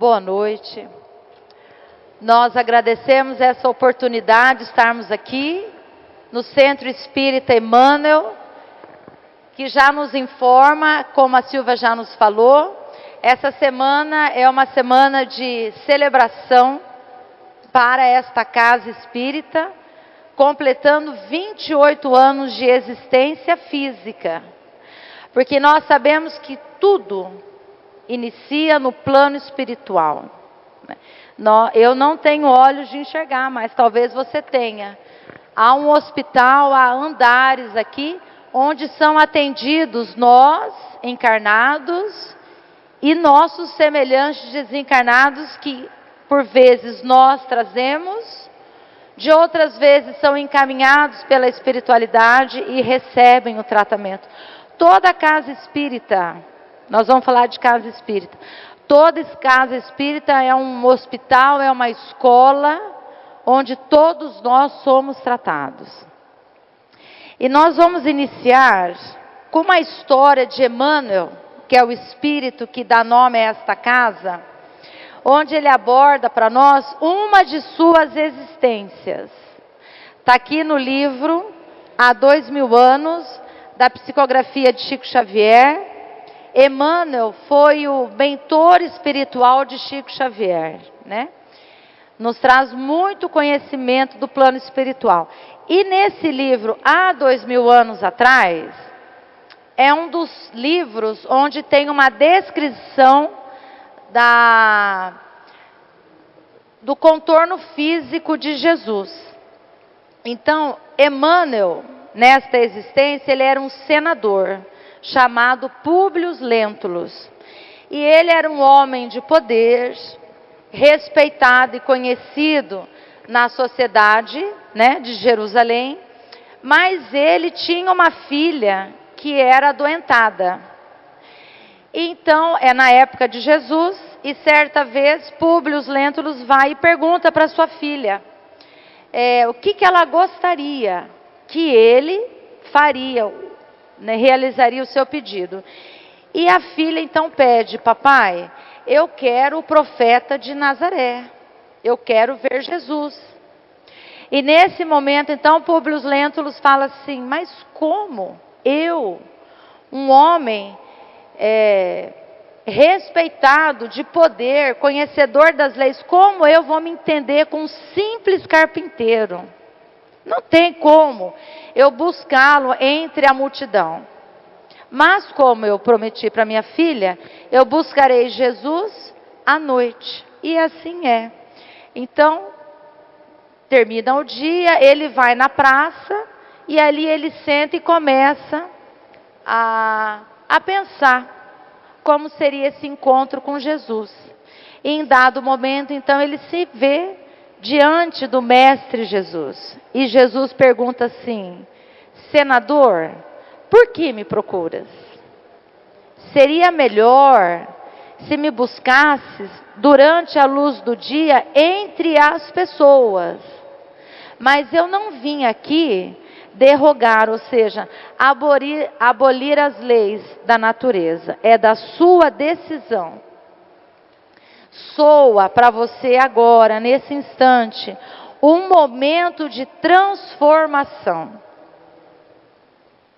Boa noite. Nós agradecemos essa oportunidade de estarmos aqui no Centro Espírita Emmanuel, que já nos informa, como a Silvia já nos falou, essa semana é uma semana de celebração para esta casa espírita, completando 28 anos de existência física. Porque nós sabemos que tudo inicia no plano espiritual. Eu não tenho olhos de enxergar, mas talvez você tenha. Há um hospital, há andares aqui, onde são atendidos nós, encarnados, e nossos semelhantes desencarnados, que por vezes nós trazemos, de outras vezes são encaminhados pela espiritualidade e recebem o tratamento. Toda casa espírita, nós vamos falar de casa espírita, toda casa espírita é um hospital, é uma escola, onde todos nós somos tratados. E nós vamos iniciar com uma história de Emmanuel, que é o espírito que dá nome a esta casa, onde ele aborda para nós uma de suas existências. Está aqui no livro, Há 2000 anos, da psicografia de Chico Xavier. Emmanuel foi o mentor espiritual de Chico Xavier, né? Nos traz muito conhecimento do plano espiritual. E nesse livro, Há 2000 anos atrás, é um dos livros onde tem uma descrição do contorno físico de Jesus. Então, Emmanuel, nesta existência, ele era um senador, chamado Públio Lentulus. E ele era um homem de poder, respeitado e conhecido na sociedade, né, de Jerusalém, mas ele tinha uma filha que era adoentada. Então, é na época de Jesus, e certa vez Públio Lentulus vai e pergunta para sua filha o que ela gostaria que ele faria, né, realizaria o seu pedido. E a filha então pede: papai, eu quero o profeta de Nazaré, eu quero ver Jesus. E nesse momento então Públio Lentulus fala assim: mas como eu, um homem respeitado, de poder, conhecedor das leis, como eu vou me entender com um simples carpinteiro? Não tem como eu buscá-lo entre a multidão. Mas como eu prometi para minha filha, eu buscarei Jesus à noite. E assim é. Então, termina o dia, ele vai na praça, e ali ele senta e começa a pensar como seria esse encontro com Jesus. E em dado momento, então, ele se vê diante do Mestre Jesus. E Jesus pergunta assim: senador, por que me procuras? Seria melhor se me buscasses durante a luz do dia entre as pessoas. Mas eu não vim aqui derrogar, ou seja, abolir as leis da natureza. É da sua decisão. Soa para você agora, nesse instante, um momento de transformação.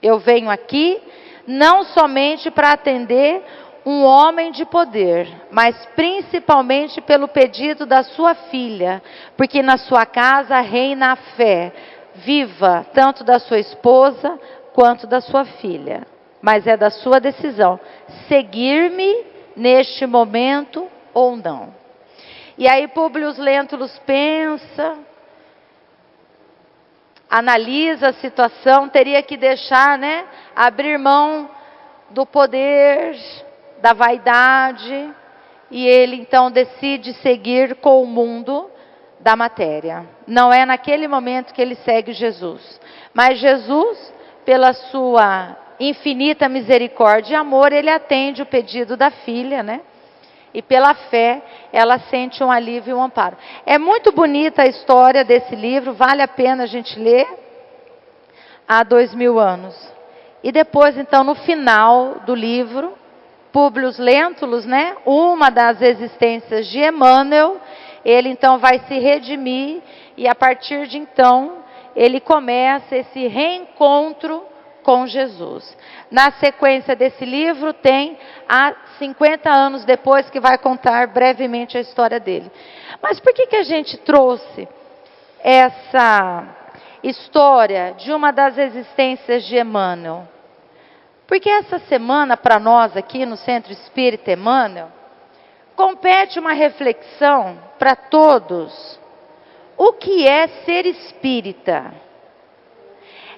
Eu venho aqui não somente para atender um homem de poder, mas principalmente pelo pedido da sua filha, porque na sua casa reina a fé viva, tanto da sua esposa quanto da sua filha. Mas é da sua decisão seguir-me neste momento ou não. E aí Públio Lentulus pensa, analisa a situação, teria que deixar, né, abrir mão do poder, da vaidade, e ele então decide seguir com o mundo da matéria. Não é naquele momento que ele segue Jesus, mas Jesus, pela sua infinita misericórdia e amor, ele atende o pedido da filha, né? E pela fé, ela sente um alívio e um amparo. É muito bonita a história desse livro, vale a pena a gente ler. Há 2000 anos. E depois, então, no final do livro, Públio Lentulus, né? Uma das existências de Emmanuel, ele então vai se redimir e a partir de então ele começa esse reencontro com Jesus. Na sequência desse livro tem há 50 anos depois que vai contar brevemente a história dele. Mas por que a gente trouxe essa história de uma das existências de Emmanuel? Porque essa semana, para nós aqui no Centro Espírita Emmanuel, compete uma reflexão para todos. O que é ser espírita?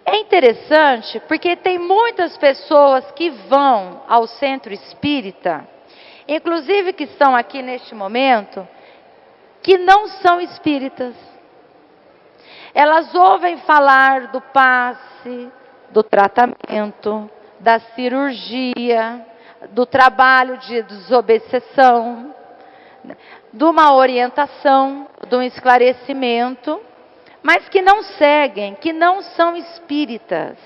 É interessante porque tem muitas pessoas que vão ao Centro Espírita, inclusive que estão aqui neste momento, que não são espíritas. Elas ouvem falar do passe, do tratamento, da cirurgia, do trabalho de desobsessão, de uma orientação, de um esclarecimento, mas que não seguem, que não são espíritas.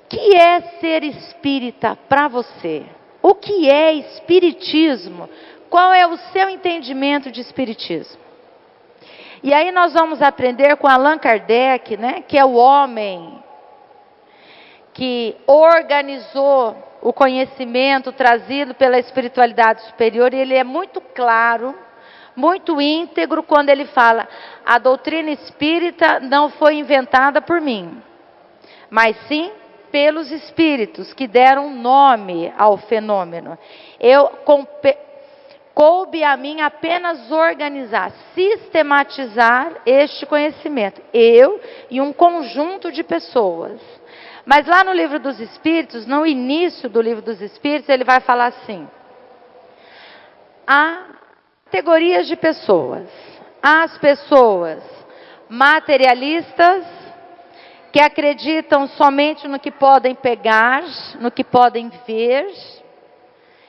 O que é ser espírita para você? O que é espiritismo? Qual é o seu entendimento de espiritismo? E aí nós vamos aprender com Allan Kardec, né, que é o homem que organizou o conhecimento trazido pela espiritualidade superior, e ele é muito claro, muito íntegro quando ele fala: a doutrina espírita não foi inventada por mim, mas sim pelos espíritos que deram nome ao fenômeno. Coube a mim apenas organizar, sistematizar este conhecimento, eu e um conjunto de pessoas. Mas lá no Livro dos Espíritos, no início do Livro dos Espíritos, ele vai falar assim: há categorias de pessoas. Há as pessoas materialistas, que acreditam somente no que podem pegar, no que podem ver.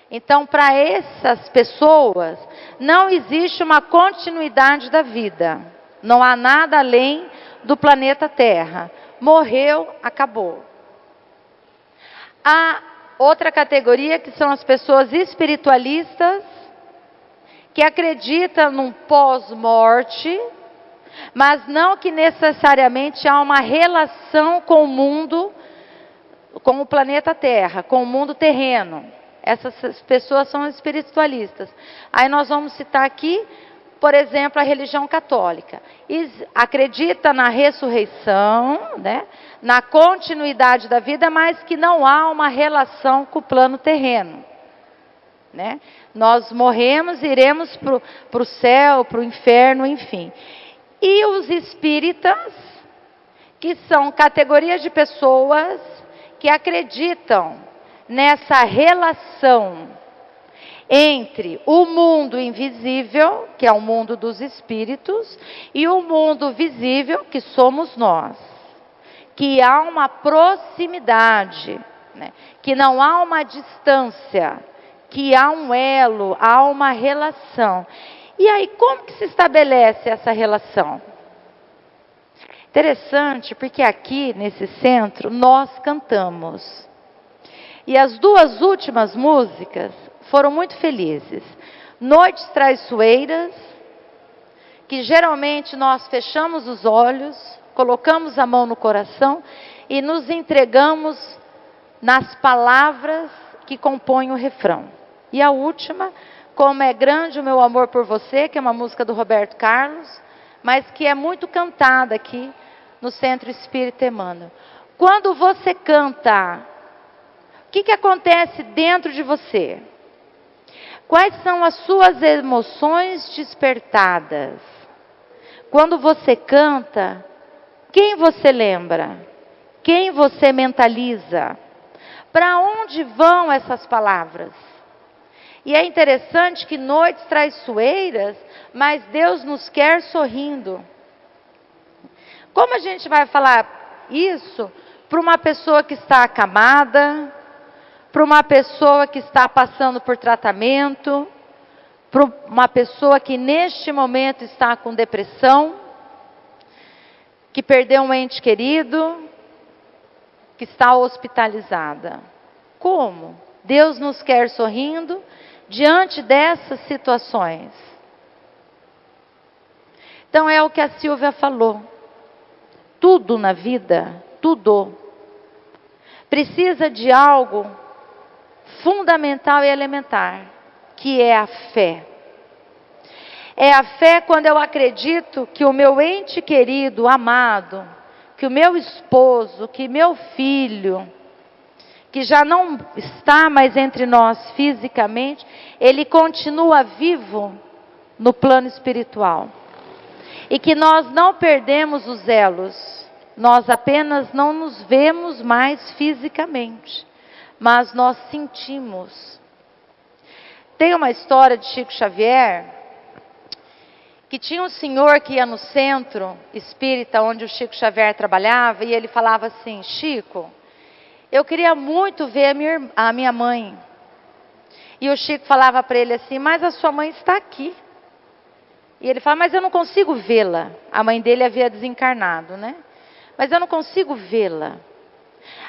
Então, para essas pessoas, não existe uma continuidade da vida. Não há nada além do planeta Terra. Morreu, acabou. Há outra categoria que são as pessoas espiritualistas, que acreditam num pós-morte, mas não que necessariamente há uma relação com o mundo, com o planeta Terra, com o mundo terreno. Essas pessoas são espiritualistas. Aí nós vamos citar aqui, por exemplo, a religião católica. Acredita na ressurreição, né, na continuidade da vida, mas que não há uma relação com o plano terreno. Né? Nós morremos e iremos para o céu, para o inferno, enfim. E os espíritas, que são categorias de pessoas que acreditam nessa relação entre o mundo invisível, que é o mundo dos espíritos, e o mundo visível, que somos nós. Que há uma proximidade, né? Que não há uma distância, que há um elo, há uma relação. E aí, como que se estabelece essa relação? Interessante, porque aqui nesse centro nós cantamos. E as duas últimas músicas foram muito felizes. Noites Traiçoeiras, que geralmente nós fechamos os olhos, colocamos a mão no coração e nos entregamos nas palavras que compõem o refrão. E a última, Como é Grande o Meu Amor por Você, que é uma música do Roberto Carlos, mas que é muito cantada aqui no Centro Espírita Emmanuel. Quando você canta, o que acontece dentro de você? Quais são as suas emoções despertadas? Quando você canta, quem você lembra? Quem você mentaliza? Para onde vão essas palavras? E é interessante que noites traiçoeiras, mas Deus nos quer sorrindo. Como a gente vai falar isso para uma pessoa que está acamada, para uma pessoa que está passando por tratamento, para uma pessoa que neste momento está com depressão, que perdeu um ente querido, que está hospitalizada? Como? Deus nos quer sorrindo diante dessas situações. Então é o que a Silvia falou. Tudo na vida, tudo, precisa de algo fundamental e elementar, que é a fé. É a fé quando eu acredito que o meu ente querido, amado, que o meu esposo, que meu filho, que já não está mais entre nós fisicamente, ele continua vivo no plano espiritual. E que nós não perdemos os elos, nós apenas não nos vemos mais fisicamente, mas nós sentimos. Tem uma história de Chico Xavier, que tinha um senhor que ia no centro espírita onde o Chico Xavier trabalhava, e ele falava assim: Chico, eu queria muito ver a minha mãe. E o Chico falava para ele assim: mas a sua mãe está aqui. E ele fala: mas eu não consigo vê-la. A mãe dele havia desencarnado, né? Mas eu não consigo vê-la.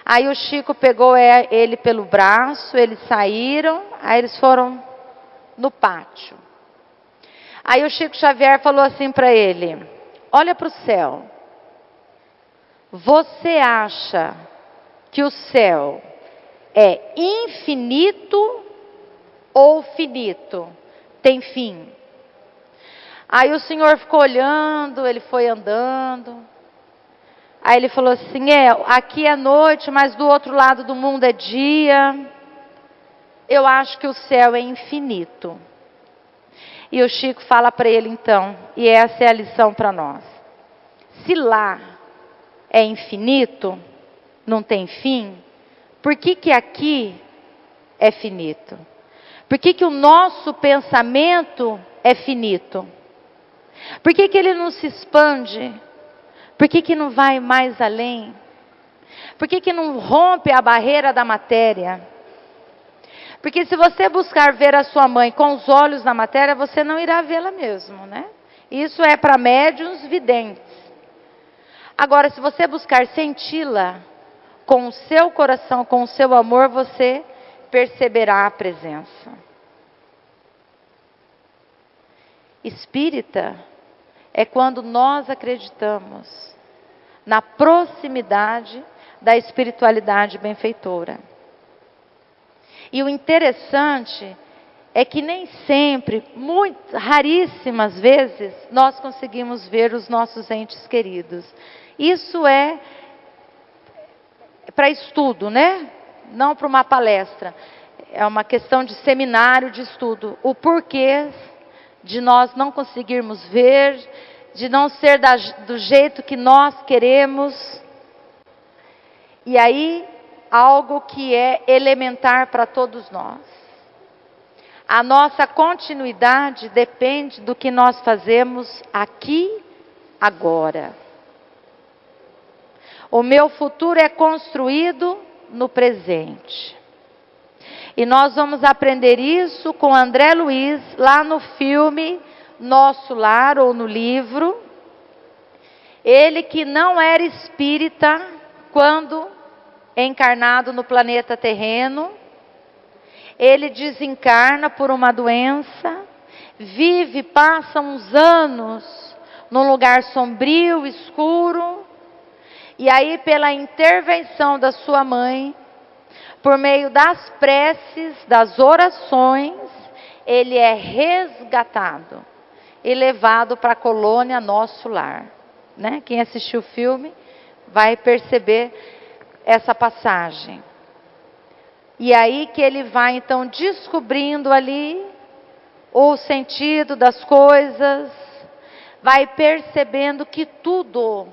Aí o Chico pegou ele pelo braço, eles saíram, aí eles foram no pátio. Aí o Chico Xavier falou assim para ele: olha para o céu. Você acha que o céu é infinito ou finito? Tem fim? Aí o senhor ficou olhando, ele foi andando. Aí ele falou assim: aqui é noite, mas do outro lado do mundo é dia. Eu acho que o céu é infinito. E o Chico fala para ele então, e essa é a lição para nós: se lá é infinito, não tem fim, por que aqui é finito? Por que o nosso pensamento é finito? Por que ele não se expande? Por que não vai mais além? Por que não rompe a barreira da matéria? Porque se você buscar ver a sua mãe com os olhos na matéria, você não irá vê-la mesmo, né? Isso é para médiuns videntes. Agora, se você buscar senti-la com o seu coração, com o seu amor, você perceberá a presença. Espírita é quando nós acreditamos na proximidade da espiritualidade benfeitora. E o interessante é que nem sempre, raríssimas vezes, nós conseguimos ver os nossos entes queridos. Isso é para estudo, né? Não para uma palestra. É uma questão de seminário, de estudo. O porquê de nós não conseguirmos ver, de não ser do jeito que nós queremos. E aí, algo que é elementar para todos nós. A nossa continuidade depende do que nós fazemos aqui, agora. O meu futuro é construído no presente. E nós vamos aprender isso com André Luiz, lá no filme Nosso Lar, ou no livro. Ele que não era espírita quando encarnado no planeta terreno, ele desencarna por uma doença, passa uns anos num lugar sombrio, escuro, e aí pela intervenção da sua mãe, por meio das preces, das orações, ele é resgatado e levado para a colônia Nosso Lar, né? Quem assistiu o filme vai perceber essa passagem. E aí que ele vai então descobrindo ali o sentido das coisas, vai percebendo que tudo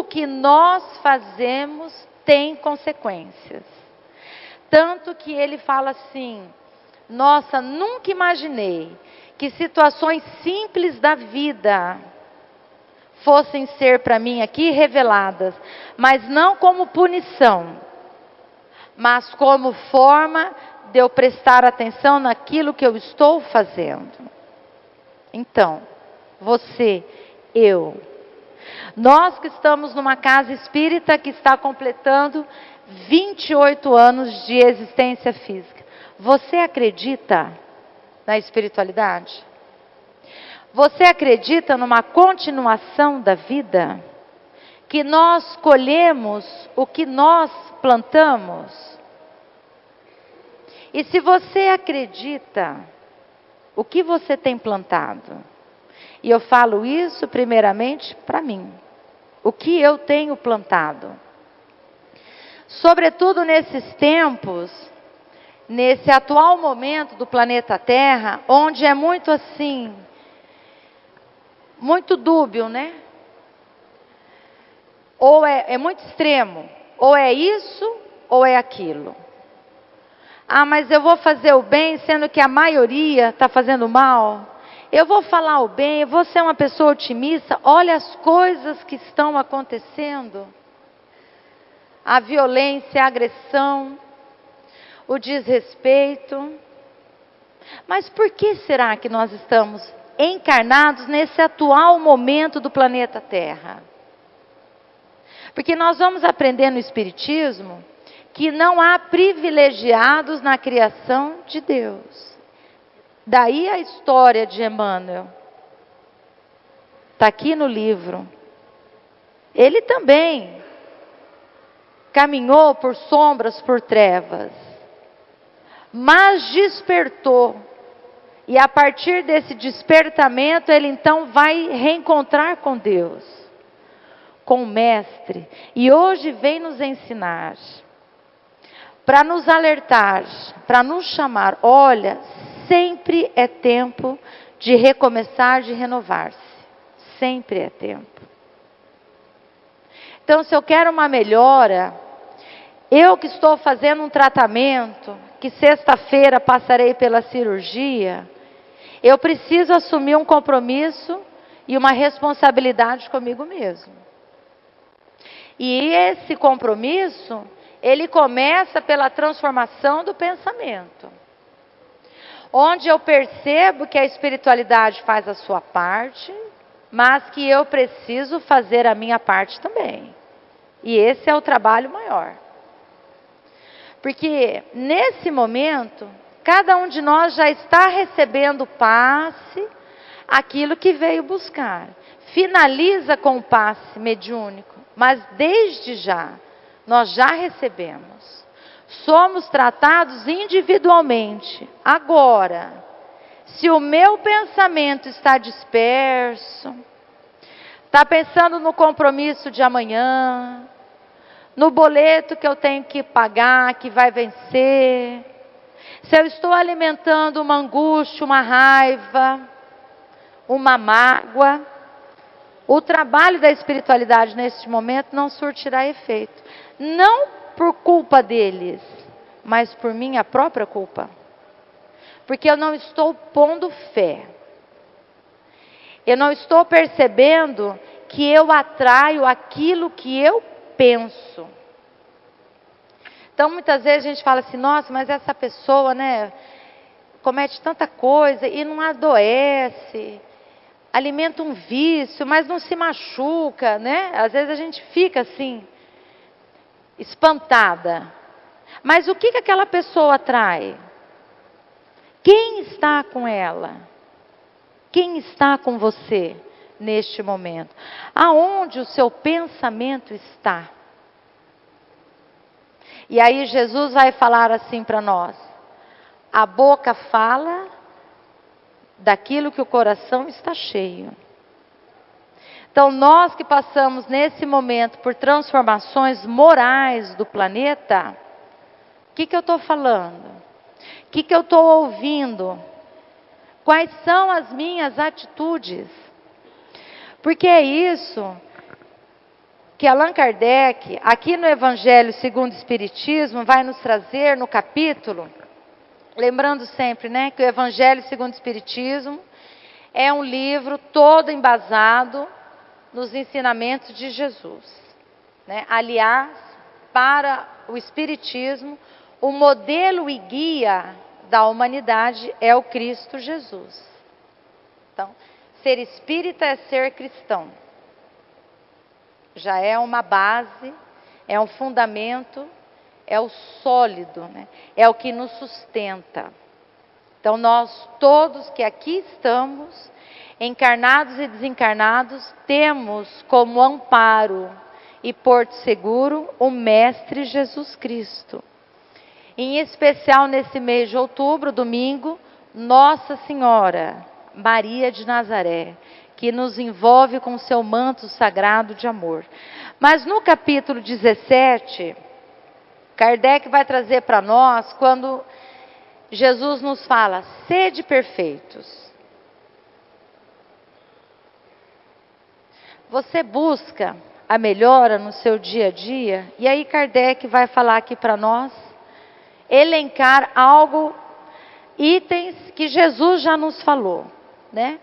que nós fazemos tem consequências. Tanto que ele fala assim: nossa, nunca imaginei que situações simples da vida fossem ser para mim aqui reveladas, mas não como punição, mas como forma de eu prestar atenção naquilo que eu estou fazendo. Então, você, eu, nós que estamos numa casa espírita que está completando 28 anos de existência física. Você acredita na espiritualidade? Você acredita numa continuação da vida? Que nós colhemos o que nós plantamos? E se você acredita, o que você tem plantado? E eu falo isso primeiramente para mim. O que eu tenho plantado? Sobretudo nesses tempos, nesse atual momento do planeta Terra, onde é muito assim, muito dúbio, né? Ou é muito extremo, ou é isso, ou é aquilo. Ah, mas eu vou fazer o bem, sendo que a maioria está fazendo mal. Eu vou falar o bem, eu vou ser uma pessoa otimista. Olha as coisas que estão acontecendo. A violência, a agressão, o desrespeito. Mas por que será que nós estamos encarnados nesse atual momento do planeta Terra? Porque nós vamos aprender no Espiritismo que não há privilegiados na criação de Deus. Daí a história de Emmanuel. Está aqui no livro. Ele também caminhou por sombras, por trevas. Mas despertou. E a partir desse despertamento, ele então vai reencontrar com Deus. Com o Mestre. E hoje vem nos ensinar. Para nos alertar, para nos chamar, olha, sempre é tempo de recomeçar, de renovar-se. Sempre é tempo. Então, se eu quero uma melhora, eu que estou fazendo um tratamento, que sexta-feira passarei pela cirurgia, eu preciso assumir um compromisso e uma responsabilidade comigo mesmo. E esse compromisso, ele começa pela transformação do pensamento. Onde eu percebo que a espiritualidade faz a sua parte, mas que eu preciso fazer a minha parte também. E esse é o trabalho maior. Porque nesse momento, cada um de nós já está recebendo passe, aquilo que veio buscar. Finaliza com o passe mediúnico, mas desde já, nós já recebemos. Somos tratados individualmente. Agora, se o meu pensamento está disperso, está pensando no compromisso de amanhã, no boleto que eu tenho que pagar, que vai vencer, se eu estou alimentando uma angústia, uma raiva, uma mágoa, o trabalho da espiritualidade neste momento não surtirá efeito. Não por culpa deles, mas por minha própria culpa. Porque eu não estou pondo fé. Eu não estou percebendo que eu atraio aquilo que eu penso. Então, muitas vezes a gente fala assim, nossa, mas essa pessoa, né, comete tanta coisa e não adoece, alimenta um vício, mas não se machuca, né? Às vezes a gente fica assim, espantada. Mas o que aquela pessoa atrai? Quem está com ela? Quem está com você neste momento? Aonde o seu pensamento está? E aí Jesus vai falar assim para nós: a boca fala daquilo que o coração está cheio. Então nós que passamos nesse momento por transformações morais do planeta, o que eu estou falando? O que eu estou ouvindo? Quais são as minhas atitudes? Porque é isso que Allan Kardec, aqui no Evangelho segundo o Espiritismo, vai nos trazer no capítulo, lembrando sempre, né, que o Evangelho segundo o Espiritismo é um livro todo embasado nos ensinamentos de Jesus, né? Aliás, para o Espiritismo, o modelo e guia da humanidade é o Cristo Jesus. Então, ser espírita é ser cristão. Já é uma base, é um fundamento é o sólido, né? É o que nos sustenta. Então nós todos que aqui estamos, encarnados e desencarnados, temos como amparo e porto seguro o Mestre Jesus Cristo. Em especial nesse mês de outubro, domingo, Nossa Senhora Maria de Nazaré, que nos envolve com seu manto sagrado de amor. Mas no capítulo 17, Kardec vai trazer para nós quando Jesus nos fala: sede perfeitos. Você busca a melhora no seu dia a dia? E aí Kardec vai falar aqui para nós, elencar itens que Jesus já nos falou, né?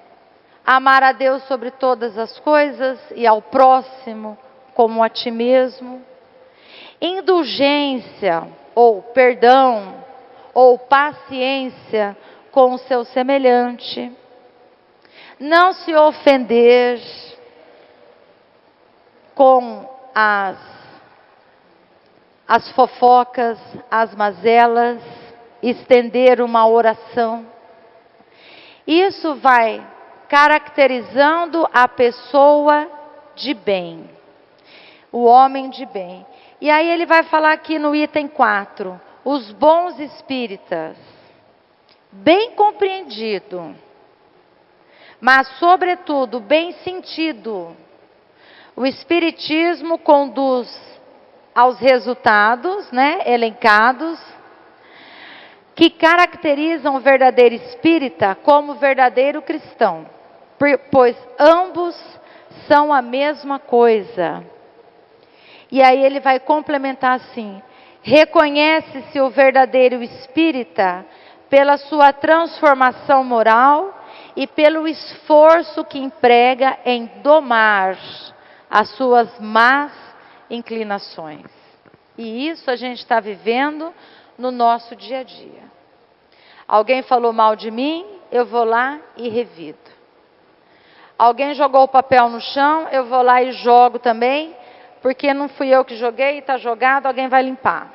Amar a Deus sobre todas as coisas e ao próximo como a ti mesmo. Indulgência ou perdão ou paciência com o seu semelhante. Não se ofender com as fofocas, as mazelas, estender uma oração. Isso vai caracterizando a pessoa de bem, o homem de bem. E aí ele vai falar aqui no item 4, os bons espíritas, bem compreendido, mas sobretudo bem sentido. O espiritismo conduz aos resultados, né, elencados, que caracterizam o verdadeiro espírita como verdadeiro cristão, pois ambos são a mesma coisa. E aí ele vai complementar assim: reconhece-se o verdadeiro espírita pela sua transformação moral e pelo esforço que emprega em domar as suas más inclinações. E isso a gente está vivendo no nosso dia a dia. Alguém falou mal de mim, eu vou lá e revido. Alguém jogou o papel no chão, eu vou lá e jogo também, porque não fui eu que joguei, está jogado, alguém vai limpar.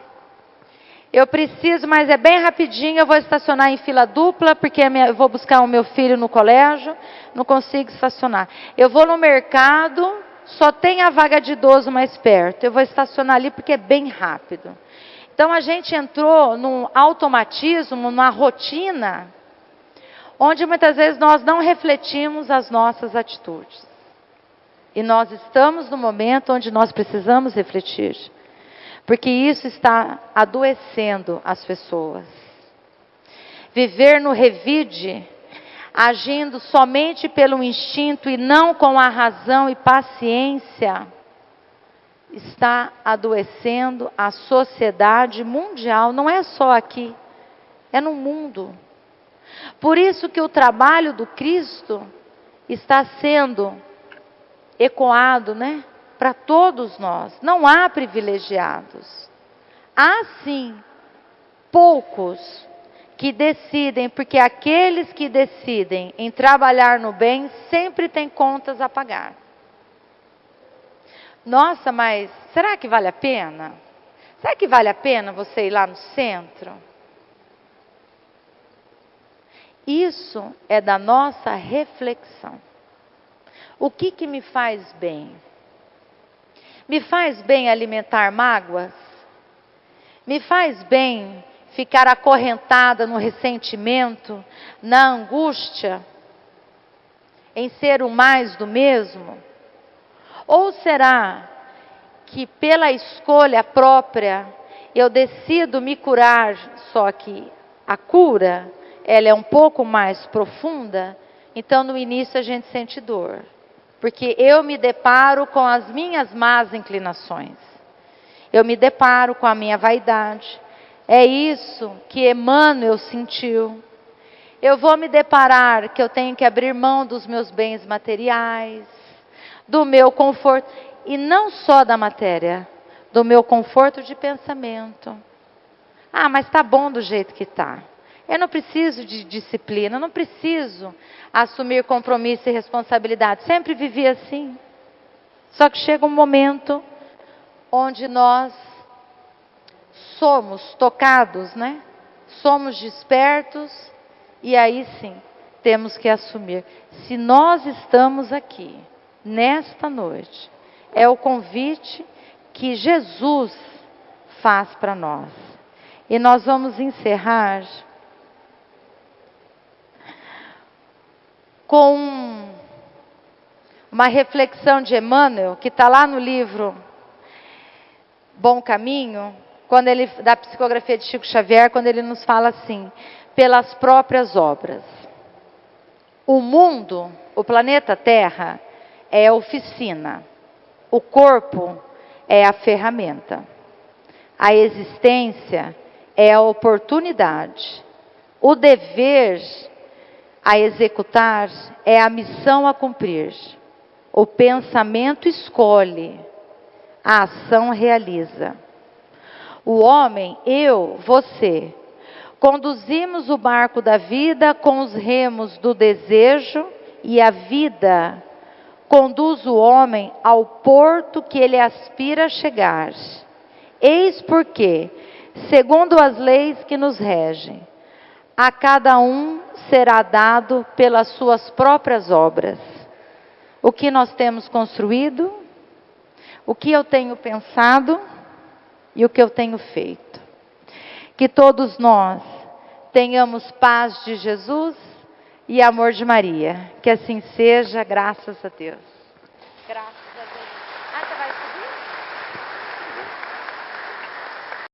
Eu preciso, mas é bem rapidinho, eu vou estacionar em fila dupla, porque eu vou buscar o meu filho no colégio, não consigo estacionar. Eu vou no mercado, só tem a vaga de idoso mais perto, eu vou estacionar ali porque é bem rápido. Então a gente entrou num automatismo, numa rotina, onde muitas vezes nós não refletimos as nossas atitudes. E nós estamos no momento onde nós precisamos refletir, porque isso está adoecendo as pessoas. Viver no revide, agindo somente pelo instinto e não com a razão e paciência, está adoecendo a sociedade mundial, não é só aqui, é no mundo. Por isso que o trabalho do Cristo está sendo ecoado, né, para todos nós. Não há privilegiados. Há sim poucos que decidem, porque aqueles que decidem em trabalhar no bem sempre têm contas a pagar. Nossa, mas será que vale a pena? Será que vale a pena você ir lá no centro? Isso é da nossa reflexão. O que me faz bem? Me faz bem alimentar mágoas? Me faz bem ficar acorrentada no ressentimento, na angústia, em ser o mais do mesmo? Ou será que pela escolha própria eu decido me curar, só que a cura, ela é um pouco mais profunda, então no início a gente sente dor, porque eu me deparo com as minhas más inclinações, eu me deparo com a minha vaidade. É isso que Emmanuel sentiu. Eu vou me deparar que eu tenho que abrir mão dos meus bens materiais, do meu conforto, e não só da matéria, do meu conforto de pensamento. Ah, mas está bom do jeito que está. Eu não preciso de disciplina, eu não preciso assumir compromisso e responsabilidade. Sempre vivi assim. Só que chega um momento onde nós somos tocados, né? Somos despertos e aí sim temos que assumir. Se nós estamos aqui nesta noite, é o convite que Jesus faz para nós. E nós vamos encerrar com uma reflexão de Emmanuel, que está lá no livro Bom Caminho, quando ele, da psicografia de Chico Xavier, quando ele nos fala assim: pelas próprias obras. O mundo, o planeta Terra, é a oficina. O corpo é a ferramenta. A existência é a oportunidade. O dever a executar é a missão a cumprir. O pensamento escolhe, a ação realiza. O homem, eu, você, conduzimos o barco da vida com os remos do desejo e a vida conduz o homem ao porto que ele aspira a chegar. Eis porque, segundo as leis que nos regem, a cada um será dado pelas suas próprias obras. O que nós temos construído, o que eu tenho pensado e o que eu tenho feito. Que todos nós tenhamos paz de Jesus e amor de Maria. Que assim seja, graças a Deus. Graças